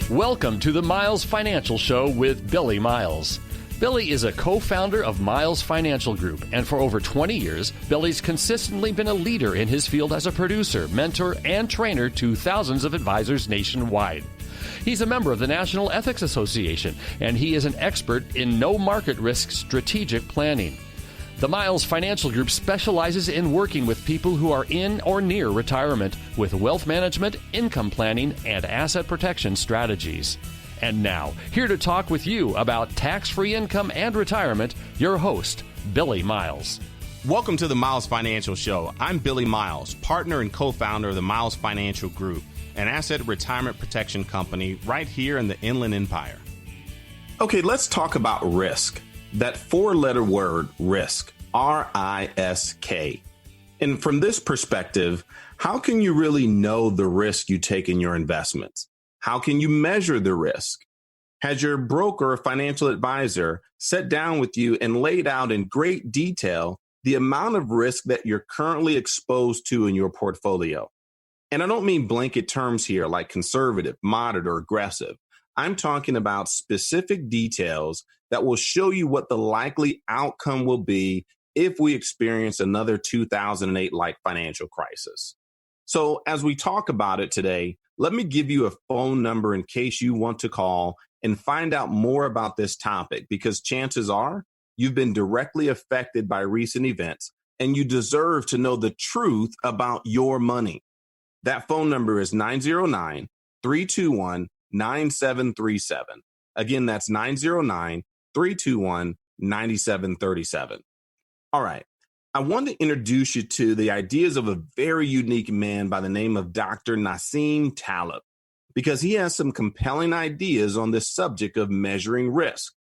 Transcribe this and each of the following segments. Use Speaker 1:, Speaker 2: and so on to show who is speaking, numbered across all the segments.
Speaker 1: Welcome to the Miles Financial Show with Billy Miles. Billy is a co-founder of Miles Financial Group, and for over 20 years, Billy's consistently been a leader in his field as a producer, mentor, and trainer to thousands of advisors nationwide. He's a member of the National Ethics Association, and he is an expert in no market risk strategic planning. The Miles Financial Group specializes in working with people who are in or near retirement with wealth management, income planning, and asset protection strategies. And now, here to talk with you about tax-free income and retirement, your host, Billy Miles.
Speaker 2: Welcome to the Miles Financial Show. I'm Billy Miles, partner and co-founder of the Miles Financial Group, an asset retirement protection company right here in the Inland Empire.
Speaker 3: Okay, let's talk about risk. That four-letter word, risk, R-I-S-K. And from this perspective, how can you really know the risk you take in your investments? How can you measure the risk? Has your broker or financial advisor sat down with you and laid out in great detail the amount of risk that you're currently exposed to in your portfolio? And I don't mean blanket terms here like conservative, moderate, or aggressive. I'm talking about specific details that will show you what the likely outcome will be if we experience another 2008-like financial crisis. So as we talk about it today, let me give you a phone number in case you want to call and find out more about this topic, because chances are you've been directly affected by recent events and you deserve to know the truth about your money. That phone number is 909-321-9737. Again, that's 909-321-9737. All right. I want to introduce you to the ideas of a very unique man by the name of Dr. Nassim Taleb, because he has some compelling ideas on this subject of measuring risk.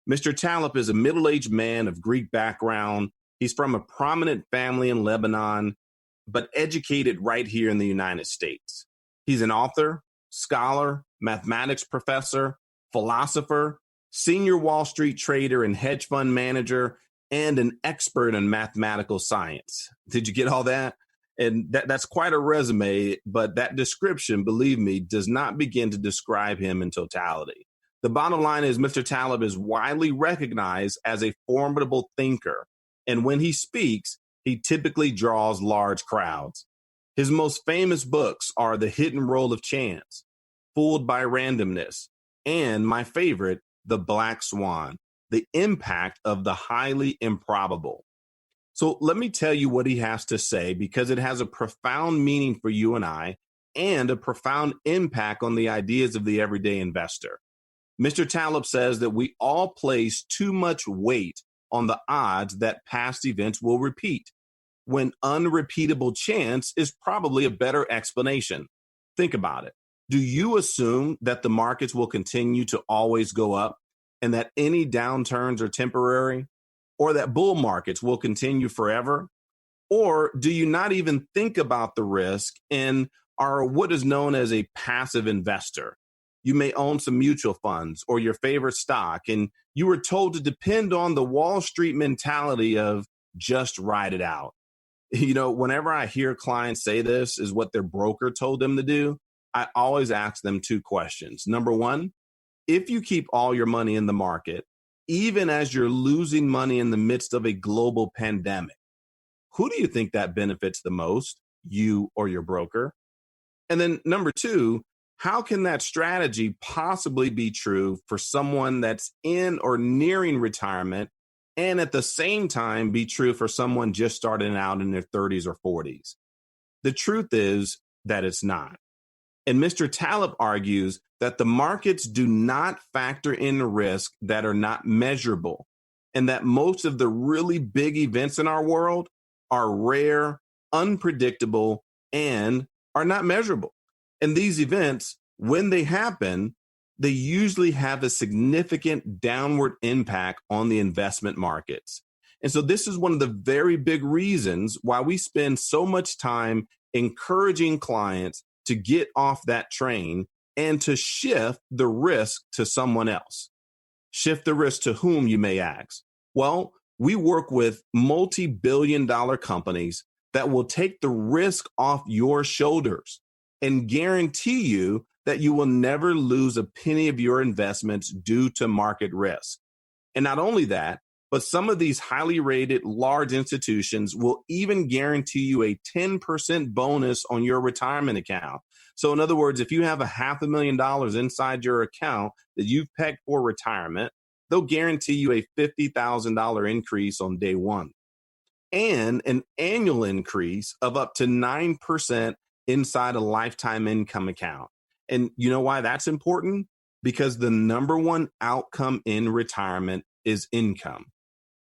Speaker 3: Mr. Taleb is a middle-aged man of Greek background. He's from a prominent family in Lebanon, but educated right here in the United States. He's an author, scholar, mathematics professor, philosopher, senior Wall Street trader and hedge fund manager, and an expert in mathematical science. Did you get all that? And that's quite a resume, but that description, believe me, does not begin to describe him in totality. The bottom line is Mr. Taleb is widely recognized as a formidable thinker, and when he speaks, he typically draws large crowds. His most famous books are The Hidden Role of Chance, Fooled by Randomness, and my favorite, The Black Swan, The Impact of the Highly Improbable. So let me tell you what he has to say, because it has a profound meaning for you and I, and a profound impact on the ideas of the everyday investor. Mr. Taleb says that we all place too much weight on the odds that past events will repeat, when unrepeatable chance is probably a better explanation. Think about it. Do you assume that the markets will continue to always go up and that any downturns are temporary, or that bull markets will continue forever? Or do you not even think about the risk and are what is known as a passive investor? You may own some mutual funds or your favorite stock, and you were told to depend on the Wall Street mentality of just ride it out. You know, whenever I hear clients say this is what their broker told them to do, I always ask them two questions. Number one, if you keep all your money in the market, even as you're losing money in the midst of a global pandemic, who do you think that benefits the most, you or your broker? And then number two, how can that strategy possibly be true for someone that's in or nearing retirement, and at the same time be true for someone just starting out in their 30s or 40s? The truth is that it's not. And Mr. Taleb argues that the markets do not factor in risk that are not measurable, and that most of the really big events in our world are rare, unpredictable, and are not measurable. And these events, when they happen, they usually have a significant downward impact on the investment markets. And so this is one of the very big reasons why we spend so much time encouraging clients to get off that train and to shift the risk to someone else. Shift the risk to whom, you may ask? Well, we work with multi-billion-dollar companies that will take the risk off your shoulders. and guarantee you that you will never lose a penny of your investments due to market risk. And not only that, but some of these highly rated large institutions will even guarantee you a 10% bonus on your retirement account. So in other words, if you have $500,000 inside your account that you've pegged for retirement, they'll guarantee you a $50,000 increase on day one and an annual increase of up to 9% inside a lifetime income account. And you know why that's important? Because the number one outcome in retirement is income.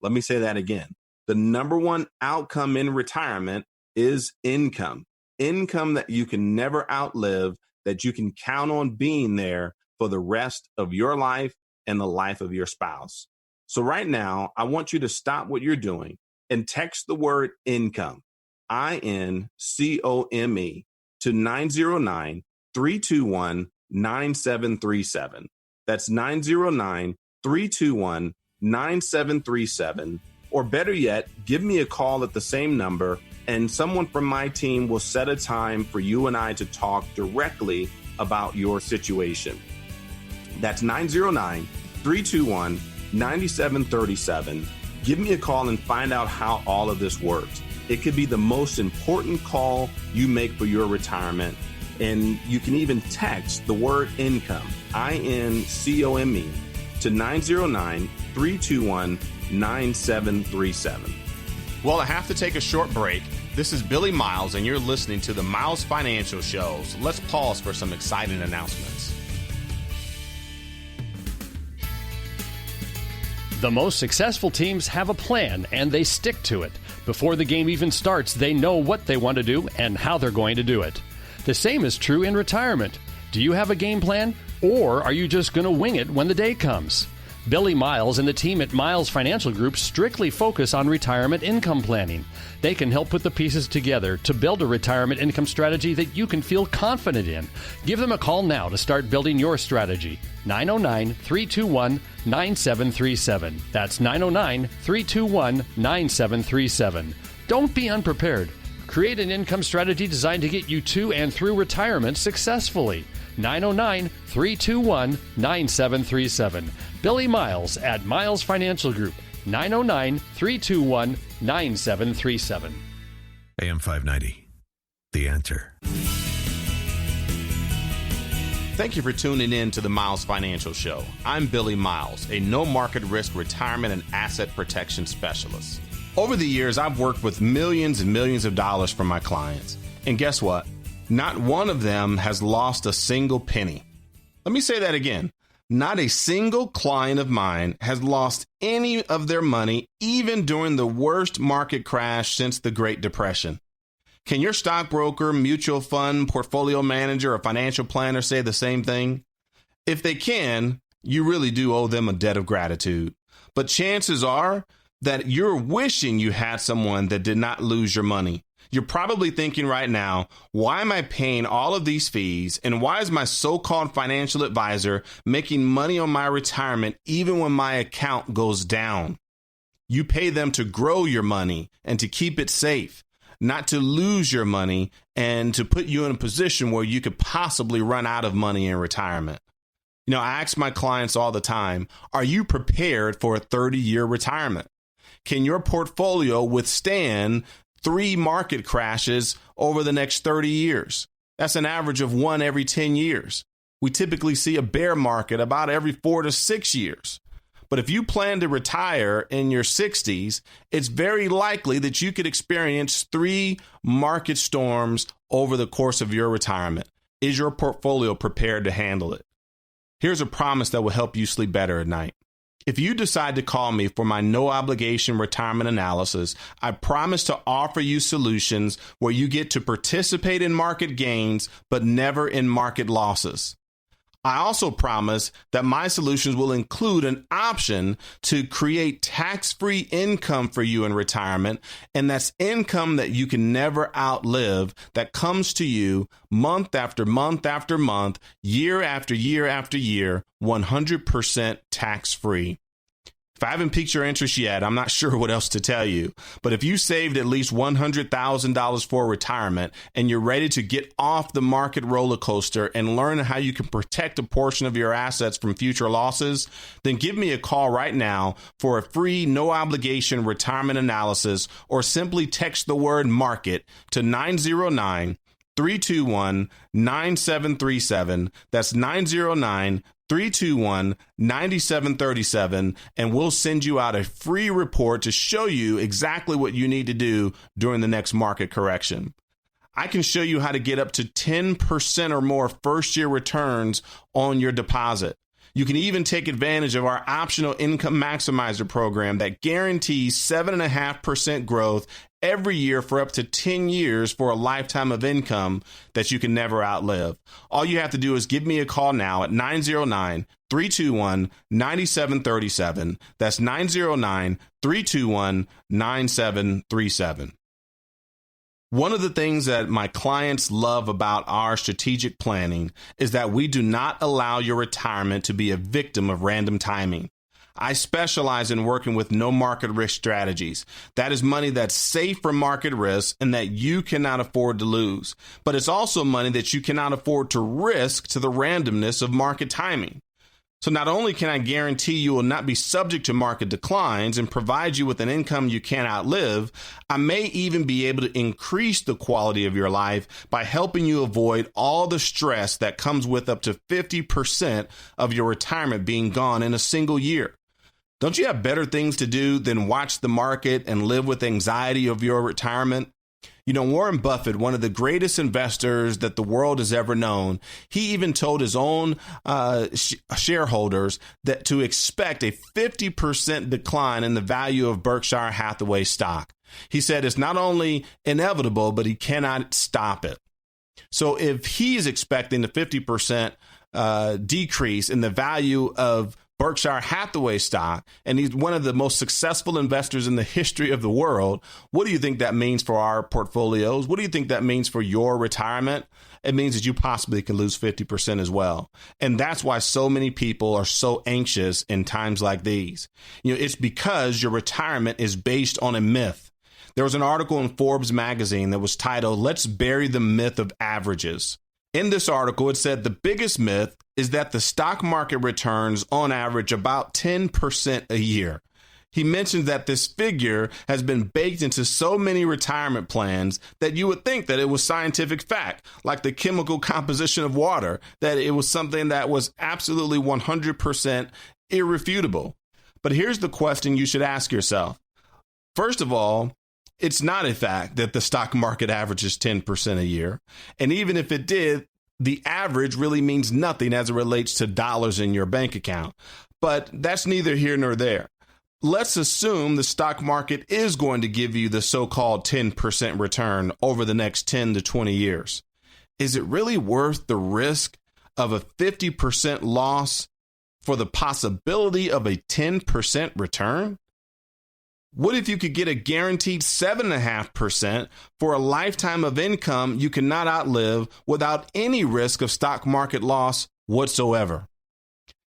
Speaker 3: Let me say that again. The number one outcome in retirement is income. Income that you can never outlive, that you can count on being there for the rest of your life and the life of your spouse. So right now, I want you to stop what you're doing and text the word income, INCOME, to 909-321-9737. That's 909-321-9737. Or better yet, give me a call at the same number, and someone from my team will set a time for you and I to talk directly about your situation. That's 909-321-9737. Give me a call and find out how all of this works. It could be the most important call you make for your retirement. And you can even text the word income, INCOME, to 909-321-9737.
Speaker 2: Well, I have to take a short break. This is Billy Miles, and you're listening to the Miles Financial Show. So let's pause for some exciting announcements.
Speaker 1: The most successful teams have a plan, and they stick to it. Before the game even starts, they know what they want to do and how they're going to do it. The same is true in retirement. Do you have a game plan, or are you just going to wing it when the day comes? Billy Miles and the team at Miles Financial Group strictly focus on retirement income planning. They can help put the pieces together to build a retirement income strategy that you can feel confident in. Give them a call now to start building your strategy. 909-321-9737. That's 909-321-9737. Don't be unprepared. Create an income strategy designed to get you to and through retirement successfully. 909-321-9737. Billy Miles at Miles Financial Group. 909-321-9737.
Speaker 4: AM 590. The Answer.
Speaker 2: Thank you for tuning in to the Miles Financial Show. I'm Billy Miles, a no-market risk retirement and asset protection specialist. Over the years, I've worked with millions and millions of dollars for my clients. And guess what? Not one of them has lost a single penny. Let me say that again. Not a single client of mine has lost any of their money, even during the worst market crash since the Great Depression. Can your stockbroker, mutual fund, portfolio manager, or financial planner say the same thing? If they can, you really do owe them a debt of gratitude. But chances are that you're wishing you had someone that did not lose your money. You're probably thinking right now, why am I paying all of these fees? And why is my so-called financial advisor making money on my retirement even when my account goes down? You pay them to grow your money and to keep it safe, not to lose your money and to put you in a position where you could possibly run out of money in retirement. You know, I ask my clients all the time, are you prepared for a 30-year retirement? Can your portfolio withstand 3 market crashes over the next 30 years? That's an average of 1 every 10 years. We typically see a bear market about every 4 to 6 years. But if you plan to retire in your 60s, it's very likely that you could experience 3 market storms over the course of your retirement. Is your portfolio prepared to handle it? Here's a promise that will help you sleep better at night. If you decide to call me for my no-obligation retirement analysis, I promise to offer you solutions where you get to participate in market gains, but never in market losses. I also promise that my solutions will include an option to create tax-free income for you in retirement, and that's income that you can never outlive, that comes to you month after month after month, year after year after year, 100% tax-free. If I haven't piqued your interest yet, I'm not sure what else to tell you. But if you saved at least $100,000 for retirement and you're ready to get off the market roller coaster and learn how you can protect a portion of your assets from future losses, then give me a call right now for a free, no obligation retirement analysis, or simply text the word market to 909-321-9737. That's 909-321-9737, and we'll send you out a free report to show you exactly what you need to do during the next market correction. I can show you how to get up to 10% or more first-year returns on your deposit. You can even take advantage of our optional income maximizer program that guarantees 7.5% growth every year for up to 10 years for a lifetime of income that you can never outlive. All you have to do is give me a call now at 909-321-9737. That's 909-321-9737. One of the things that my clients love about our strategic planning is that we do not allow your retirement to be a victim of random timing. I specialize in working with no market risk strategies. That is money that's safe from market risk and that you cannot afford to lose. But it's also money that you cannot afford to risk to the randomness of market timing. So not only can I guarantee you will not be subject to market declines and provide you with an income you can't outlive, I may even be able to increase the quality of your life by helping you avoid all the stress that comes with up to 50% of your retirement being gone in a single year. Don't you have better things to do than watch the market and live with anxiety of your retirement? You know, Warren Buffett, one of the greatest investors that the world has ever known, he even told his own shareholders that to expect a 50% decline in the value of Berkshire Hathaway stock. He said it's not only inevitable, but he cannot stop it. So if he is expecting the 50% decrease in the value of Berkshire Hathaway stock, and he's one of the most successful investors in the history of the world, what do you think that means for our portfolios? What do you think that means for your retirement? It means that you possibly can lose 50% as well. And that's why so many people are so anxious in times like these. You know, it's because your retirement is based on a myth. There was an article in Forbes magazine that was titled, "Let's Bury the Myth of Averages." In this article, it said the biggest myth is that the stock market returns on average about 10% a year. He mentioned that this figure has been baked into so many retirement plans that you would think that it was scientific fact, like the chemical composition of water, that it was something that was absolutely 100% irrefutable. But here's the question you should ask yourself. First of all, it's not a fact that the stock market averages 10% a year. And even if it did, the average really means nothing as it relates to dollars in your bank account. But that's neither here nor there. Let's assume the stock market is going to give you the so-called 10% return over the next 10 to 20 years. Is it really worth the risk of a 50% loss for the possibility of a 10% return? What if you could get a guaranteed 7.5% for a lifetime of income you cannot outlive without any risk of stock market loss whatsoever?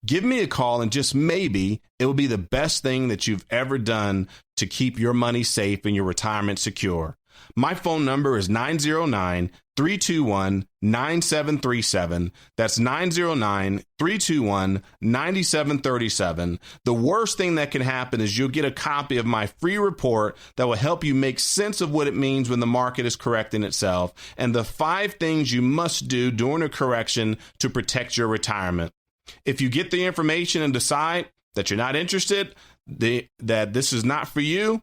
Speaker 2: Give me a call and just maybe it will be the best thing that you've ever done to keep your money safe and your retirement secure. My phone number is 909-321-9737. That's 909-321-9737. The worst thing that can happen is you'll get a copy of my free report that will help you make sense of what it means when the market is correcting itself and the 5 things you must do during a correction to protect your retirement. If you get the information and decide that you're not interested, that this is not for you,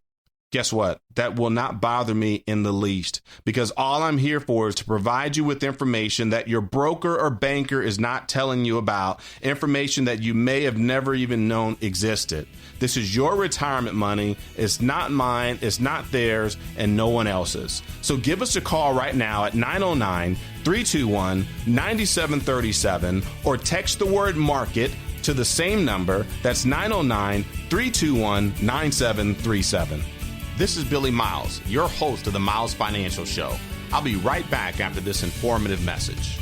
Speaker 2: guess what? That will not bother me in the least, because all I'm here for is to provide you with information that your broker or banker is not telling you about, information that you may have never even known existed. This is your retirement money. It's not mine. It's not theirs, and no one else's. So give us a call right now at 909-321-9737 or text the word market to the same number. That's 909-321-9737. This is Billy Miles, your host of the Miles Financial Show. I'll be right back after this informative message.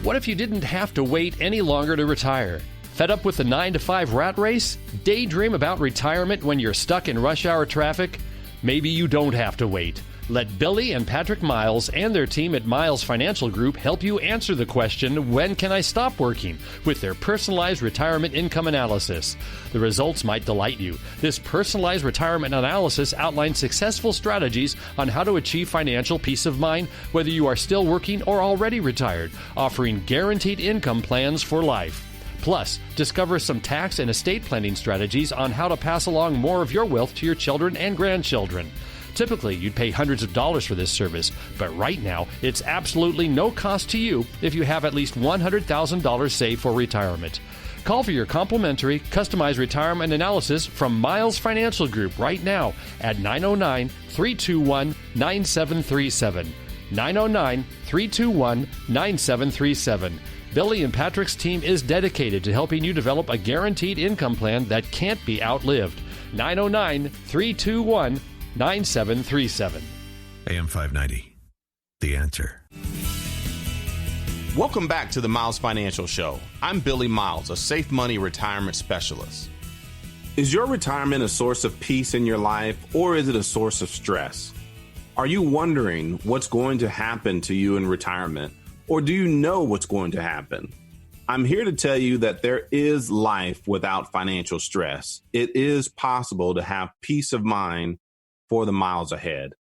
Speaker 1: What if you didn't have to wait any longer to retire? Fed up with the 9-to-5 rat race? Daydream about retirement when you're stuck in rush hour traffic? Maybe you don't have to wait. Let Billy and Patrick Miles and their team at Miles Financial Group help you answer the question, when can I stop working? With their personalized retirement income analysis. The results might delight you. This personalized retirement analysis outlines successful strategies on how to achieve financial peace of mind, whether you are still working or already retired, offering guaranteed income plans for life. Plus, discover some tax and estate planning strategies on how to pass along more of your wealth to your children and grandchildren. Typically, you'd pay hundreds of dollars for this service, but right now, it's absolutely no cost to you if you have at least $100,000 saved for retirement. Call for your complimentary, customized retirement analysis from Miles Financial Group right now at 909-321-9737. 909-321-9737. Billy and Patrick's team is dedicated to helping you develop a guaranteed income plan that can't be outlived. 909-321-9737.
Speaker 4: AM 590, The Answer.
Speaker 2: Welcome back to the Miles Financial Show. I'm Billy Miles, a safe money retirement specialist.
Speaker 3: Is your retirement a source of peace in your life, or is it a source of stress? Are you wondering what's going to happen to you in retirement, or do you know what's going to happen? I'm here to tell you that there is life without financial stress. It is possible to have peace of mind for the miles ahead.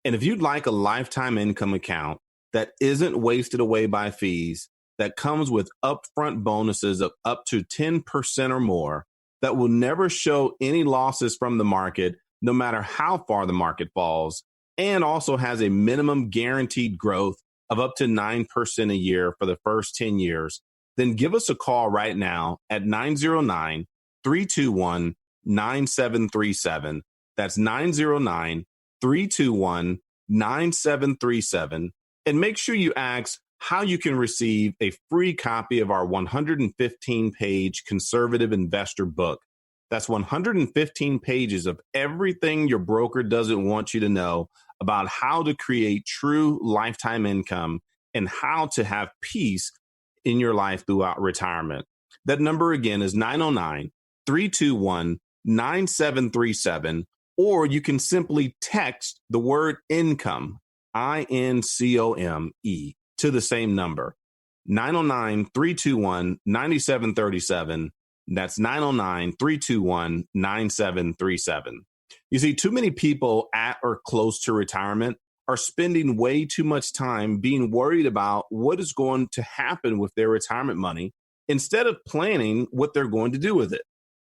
Speaker 3: And if you'd like a lifetime income account that isn't wasted away by fees, that comes with upfront bonuses of up to 10% or more, that will never show any losses from the market, no matter how far the market falls, and also has a minimum guaranteed growth of up to 9% a year for the first 10 years, then give us a call right now at 909-321-9737. That's 909-321-9737. And make sure you ask how you can receive a free copy of our 115-page Conservative Investor book. That's 115 pages of everything your broker doesn't want you to know about how to create true lifetime income and how to have peace in your life throughout retirement. That number again is 909-321-9737, or you can simply text the word income, INCOME, to the same number, 909-321-9737. That's 909-321-9737. You see, too many people at or close to retirement are spending way too much time being worried about what is going to happen with their retirement money instead of planning what they're going to do with it.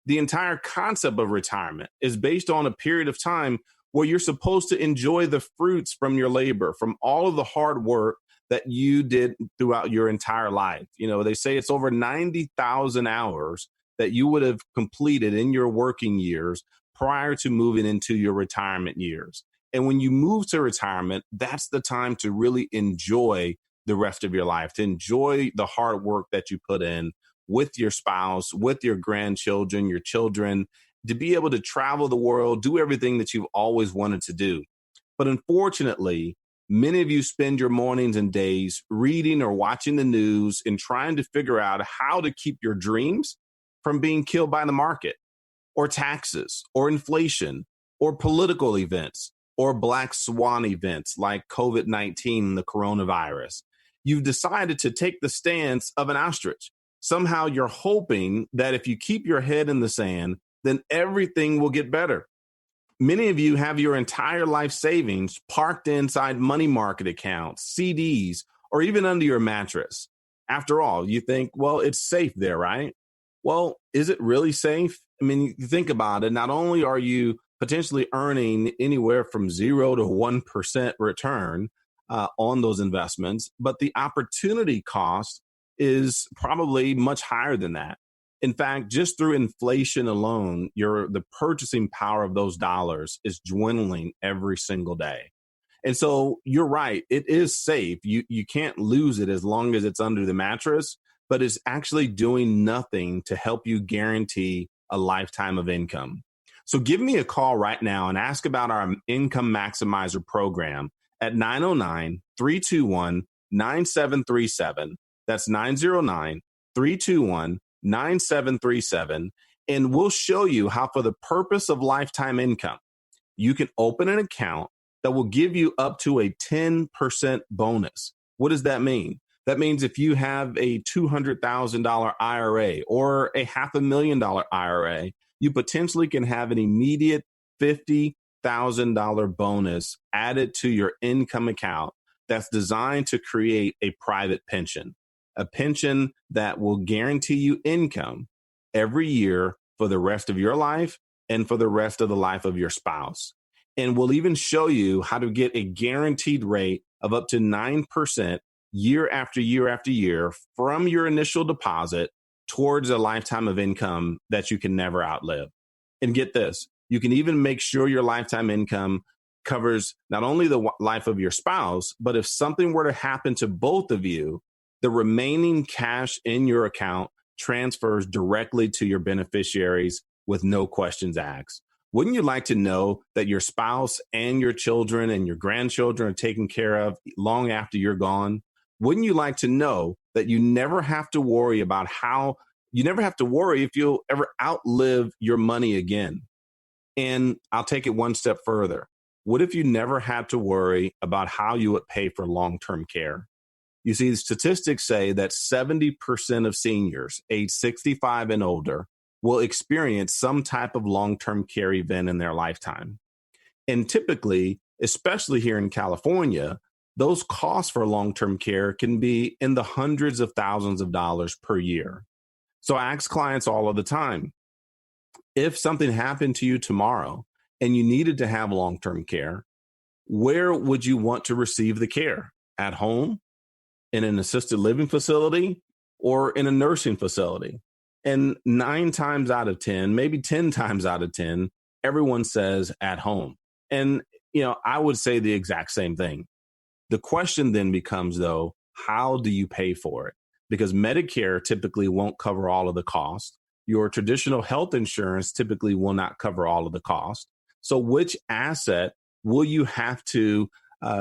Speaker 3: The entire concept of retirement is based on a period of time where you're supposed to enjoy the fruits from your labor, from all of the hard work that you did throughout your entire life. You know, they say it's over 90,000 hours that you would have completed in your working years prior to moving into your retirement years. And when you move to retirement, that's the time to really enjoy the rest of your life, to enjoy the hard work that you put in with your spouse, with your grandchildren, your children, to be able to travel the world, do everything that you've always wanted to do. But unfortunately, many of you spend your mornings and days reading or watching the news and trying to figure out how to keep your dreams from being killed by the market, or taxes, or inflation, or political events, or black swan events like COVID-19, the coronavirus. You've decided to take the stance of an ostrich. Somehow you're hoping that if you keep your head in the sand, then everything will get better. Many of you have your entire life savings parked inside money market accounts, CDs, or even under your mattress. After all, you think, well, it's safe there, right? Well, is it really safe? I mean, you think about it. Not only are you potentially earning anywhere from 0 to 1% return on those investments, but the opportunity cost is probably much higher than that. In fact, just through inflation alone, the purchasing power of those dollars is dwindling every single day. And so you're right, it is safe. You can't lose it as long as it's under the mattress, but it's actually doing nothing to help you guarantee a lifetime of income. So give me a call right now and ask about our Income Maximizer program at 909-321-9737. That's 909-321-9737. 9737, and we'll show you how, for the purpose of lifetime income, you can open an account that will give you up to a 10% bonus. What does that mean? That means if you have a $200,000 IRA or a $500,000 IRA, you potentially can have an immediate $50,000 bonus added to your income account that's designed to create a private pension, a pension that will guarantee you income every year for the rest of your life and for the rest of the life of your spouse. And we'll even show you how to get a guaranteed rate of up to 9% year after year after year from your initial deposit towards a lifetime of income that you can never outlive. And get this, you can even make sure your lifetime income covers not only the life of your spouse, but if something were to happen to both of you, the remaining cash in your account transfers directly to your beneficiaries with no questions asked. Wouldn't you like to know that your spouse and your children and your grandchildren are taken care of long after you're gone? Wouldn't you like to know that you never have to worry if you'll ever outlive your money again? And I'll take it one step further. What if you never had to worry about how you would pay for long-term care? You see, the statistics say that 70% of seniors age 65 and older will experience some type of long-term care event in their lifetime. And typically, especially here in California, those costs for long-term care can be in the hundreds of thousands of dollars per year. So I ask clients all of the time, if something happened to you tomorrow and you needed to have long-term care, where would you want to receive the care? At home, in an assisted living facility, or in a nursing facility? And 9 times out of 10, maybe 10 times out of 10, everyone says at home. And, I would say the exact same thing. The question then becomes, though, how do you pay for it? Because Medicare typically won't cover all of the cost. Your traditional health insurance typically will not cover all of the cost. So which asset will you have to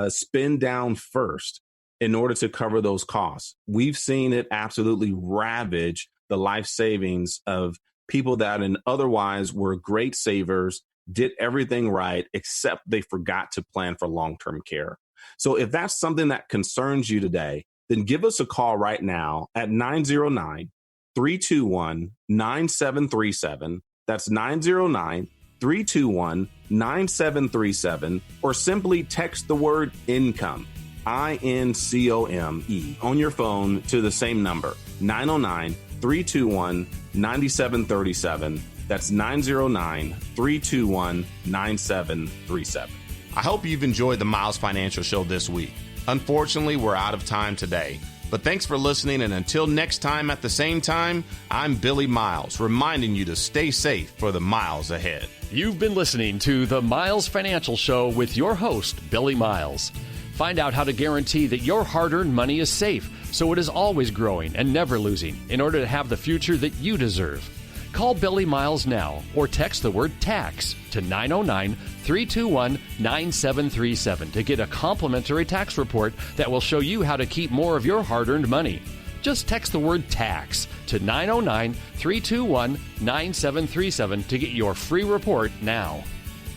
Speaker 3: spend down first in order to cover those costs? We've seen it absolutely ravage the life savings of people that otherwise were great savers, did everything right, except they forgot to plan for long-term care. So if that's something that concerns you today, then give us a call right now at 909-321-9737. That's 909-321-9737, or simply text the word income, INCOME, on your phone to the same number, 909-321-9737. That's 909-321-9737.
Speaker 2: I hope you've enjoyed the Miles Financial Show this week. Unfortunately, we're out of time today. But thanks for listening, and until next time at the same time, I'm Billy Miles, reminding you to stay safe for the miles ahead.
Speaker 1: You've been listening to the Miles Financial Show with your host, Billy Miles. Find out how to guarantee that your hard-earned money is safe, so it is always growing and never losing, in order to have the future that you deserve. Call Billy Miles now or text the word TAX to 909-321-9737 to get a complimentary tax report that will show you how to keep more of your hard-earned money. Just text the word TAX to 909-321-9737 to get your free report now.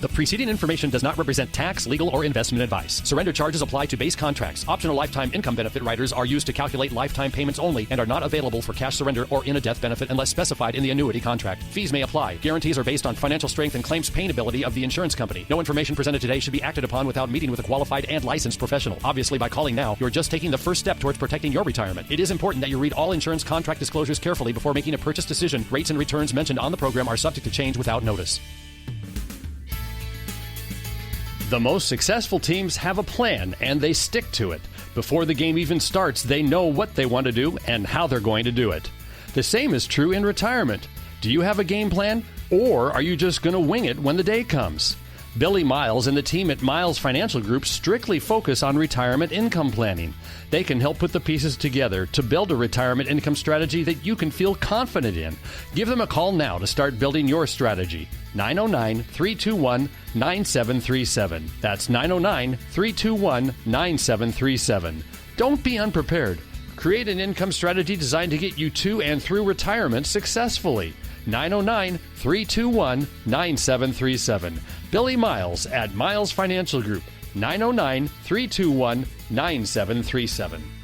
Speaker 1: The preceding information does not represent tax, legal, or investment advice. Surrender charges apply to base contracts. Optional lifetime income benefit riders are used to calculate lifetime payments only and are not available for cash surrender or in a death benefit unless specified in the annuity contract. Fees may apply. Guarantees are based on financial strength and claims paying ability of the insurance company. No information presented today should be acted upon without meeting with a qualified and licensed professional. Obviously, by calling now, you're just taking the first step towards protecting your retirement. It is important that you read all insurance contract disclosures carefully before making a purchase decision. Rates and returns mentioned on the program are subject to change without notice. The most successful teams have a plan, and they stick to it. Before the game even starts, they know what they want to do and how they're going to do it. The same is true in retirement. Do you have a game plan, or are you just going to wing it when the day comes? Billy Miles and the team at Miles Financial Group strictly focus on retirement income planning. They can help put the pieces together to build a retirement income strategy that you can feel confident in. Give them a call now to start building your strategy. 909-321-9737. That's 909-321-9737. Don't be unprepared. Create an income strategy designed to get you to and through retirement successfully. 909-321-9737. Billy Miles at Miles Financial Group. 909-321-9737.